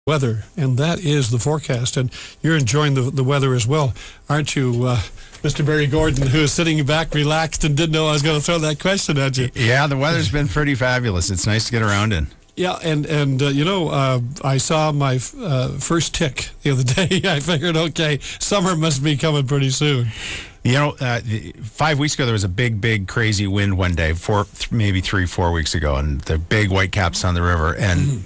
Weather, and that is the forecast, and you're enjoying the weather as well, aren't you, Mr. Barry Gordon, who is sitting back relaxed and didn't know I was going to throw that question at you? Yeah, the weather's been pretty fabulous. It's nice to get around in. Yeah, and I saw my first tick the other day. I figured, okay, summer must be coming pretty soon. 5 weeks ago, there was a big, crazy wind one day, maybe 3-4 weeks ago, and the big white caps on the river, and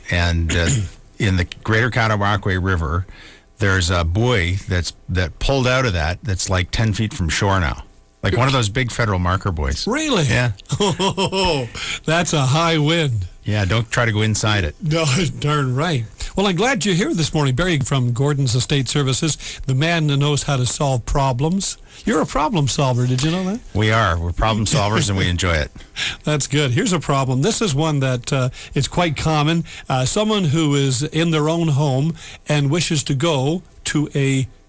in the Greater Catawba River, there's a buoy that pulled out of that's like 10 feet from shore now. Like one of those big federal marker buoys. Really? Yeah. Oh, that's a high wind. Yeah, don't try to go inside it. No, darn right. Well, I'm glad you're here this morning. Barry from Gordon's Estate Services, the man that knows how to solve problems. You're a problem solver. Did you know that? We are. We're problem solvers, and we enjoy it. That's good. Here's a problem. This is one that is quite common. Someone who is in their own home and wishes to go to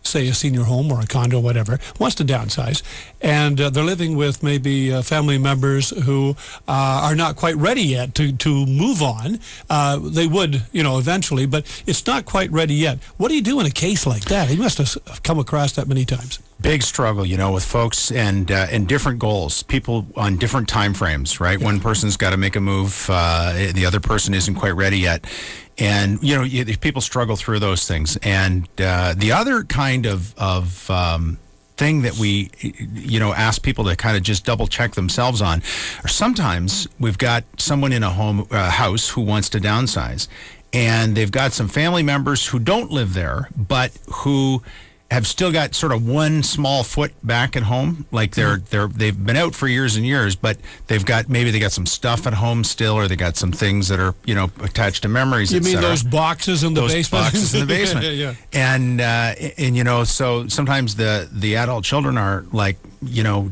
say a senior home or a condo, whatever, wants to downsize, and they're living with maybe family members who are not quite ready yet to move on. They would, eventually, but it's not quite ready yet. What do you do in a case like that? You must have come across that many times. Big struggle, with folks and different goals, people on different time frames, right? Yeah. One person's got to make a move, the other person isn't quite ready yet. And, people struggle through those things. And the other kind of thing that we, ask people to kind of just double check themselves on, or sometimes we've got someone in a house who wants to downsize, and they've got some family members who don't live there, but who have still got sort of one small foot back at home, like they've been out for years and years, but they got some stuff at home still, or they got some things that are attached to memories. You mean those boxes in the basement? Boxes in the basement. Yeah. And so sometimes the adult children are like,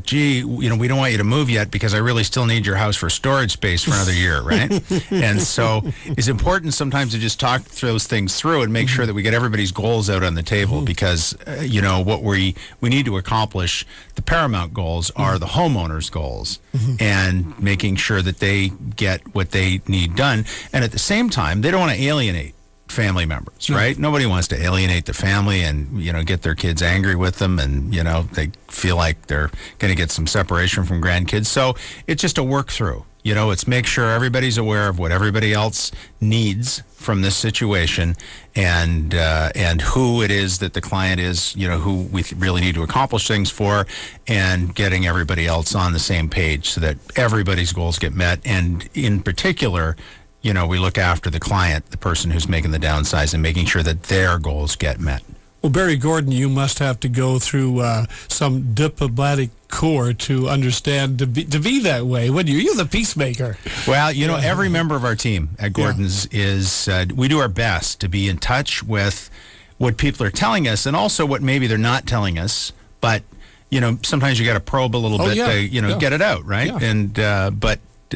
gee, we don't want you to move yet because I really still need your house for storage space for another year, right? And so it's important sometimes to just talk those things through and make sure that we get everybody's goals out on the table, because what we need to accomplish, the paramount goals are the homeowners' goals, and making sure that they get what they need done. And at the same time, they don't want to alienate family members, right? Nobody wants to alienate the family and, get their kids angry with them, and, they feel like they're going to get some separation from grandkids. So it's just a work through. It's make sure everybody's aware of what everybody else needs from this situation, and who it is that the client is, who we really need to accomplish things for, and getting everybody else on the same page so that everybody's goals get met. And in particular, we look after the client, the person who's making the downsize, and making sure that their goals get met. Well, Barry Gordon, you must have to go through some diplomatic corps to understand to be that way, wouldn't you? You're the peacemaker. Well, every member of our team at Gordon's is, we do our best to be in touch with what people are telling us, and also what maybe they're not telling us, but, sometimes you got to probe a little bit to, get it out, right? Yeah. And,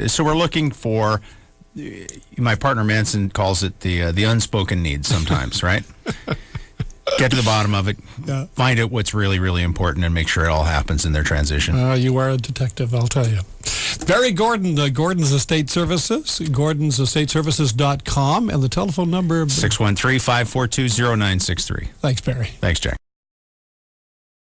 so we're looking for, my partner Manson calls it the unspoken needs sometimes, right? Get to the bottom of it, find out what's really, really important, and make sure it all happens in their transition. You are a detective, I'll tell you. Barry Gordon, Gordon's Estate Services, gordonsestateservices.com, and the telephone number? 613-542-0963. Thanks, Barry. Thanks, Jack.